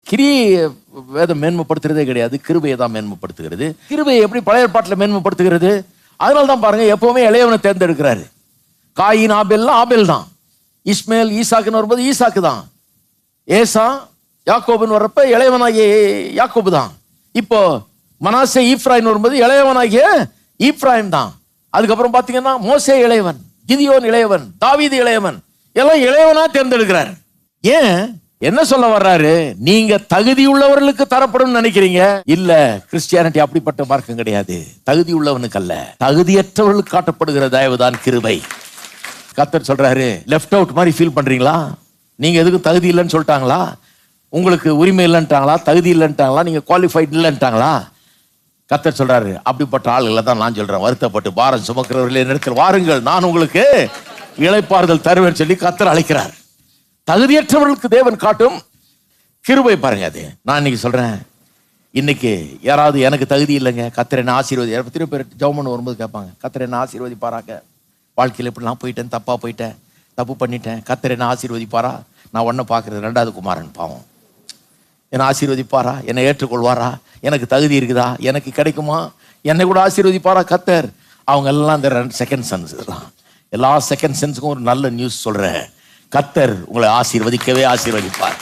கிரியை வேதம் மேன்மைப்படுத்துறதே கிடையாது, கிருபையை தான் மேன்மைப்படுத்துகிறது. கிருபையை எப்படி பழைய ஏற்பாட்டில் மேன்மைப்படுத்துகிறது? அதனால தான் பாருங்க, எப்பவுமே இளையவனை தேர்ந்தெடுக்கிறாரு. காயின் ஆபேல்லாம் ஆபேல் தான். இஸ்மேல் ஈசாக்குன்னு வரும்போது ஈசாக்கு தான். ஏசா யாக்கோபுன்னு வர்றப்ப இளையவனாகிய யாக்கோபு தான். இப்போ மனாசே ஈப்ராயிம் வரும்போது இளையவனாகிய ஈப்ராயிம் தான். அதுக்கப்புறம் பாத்தீங்கன்னா மோசே இளையவன், கிதியோன் இளையவன், தாவீது இளையவன், எல்லாம் இளையவனா தேர்ந்தெடுக்கிறார். ஏன்? என்ன சொல்ல வர்றாரு? நீங்க தகுதி உள்ளவர்களுக்கு தரப்படும் நினைக்கிறீங்க. இல்ல, கிறிஸ்டியானிட்டி அப்படிப்பட்ட மார்க்கம் கிடையாது. தகுதி உள்ளவனுக்கு அல்ல, தகுதியற்றவர்களுக்கு காட்டப்படுகிற தயவுதான் கிருபை. கர்த்தர் சொல்றாரு, லெஃப்ட் அவுட் மாதிரி ஃபீல் பண்றீங்களா? நீங்க எதுக்கும் தகுதி இல்லைன்னு சொல்லிட்டாங்களா? உங்களுக்கு உரிமை இல்லைன்ட்டாங்களா? தகுதி இல்லைன்ட்டாங்களா? நீங்க குவாலிஃபைட் இல்லைன்ட்டாங்களா? கர்த்தர் சொல்றாரு, அப்படிப்பட்ட ஆளுகளை தான் நான் சொல்றேன். வருத்தப்பட்டு பாரம் சுமக்கிறவர்களே நேரத்தில் வாருங்கள், நான் உங்களுக்கு இளைப்பாறுதல் தருவேன் சொல்லி கர்த்தர் அழைக்கிறார். தகுதியற்றவர்களுக்கு தேவன் காட்டும் கிருபை பாருங்க. அது நான் இன்னைக்கு சொல்றேன். இன்னைக்கு யாராவது எனக்கு தகுதி இல்லைங்க, கர்த்தர் என்ன ஆசீர்வதி, எத்தனை பேர் ஜெபம் வரும்போது கேட்பாங்க, கர்த்தர் என்ன ஆசீர்வதிப்பாராங்க, வாழ்க்கையில் எப்படி நான் போயிட்டேன், தப்பா போயிட்டேன், தப்பு பண்ணிட்டேன், கர்த்தர் என்ன ஆசீர்வதிப்பாரா? நான் ஒன்றை பார்க்கறது ரெண்டாவது குமாரன் பாவம். என்னை ஆசீர்வதிப்பாரா? என்னை ஏற்றுக்கொள்வாரா? எனக்கு தகுதி இருக்குதா? எனக்கு கிடைக்குமா? என்னை கூட ஆசீர்வதிப்பாரா கர்த்தர்? அவங்க எல்லாம் இந்த செகண்ட் சென்ஸ் தான். எல்லா செகண்ட் சென்ஸுக்கும் ஒரு நல்ல நியூஸ் சொல்றேன், கர்த்தர் உங்களை ஆசீர்வதிக்கவே ஆசீர்வதிப்பார்.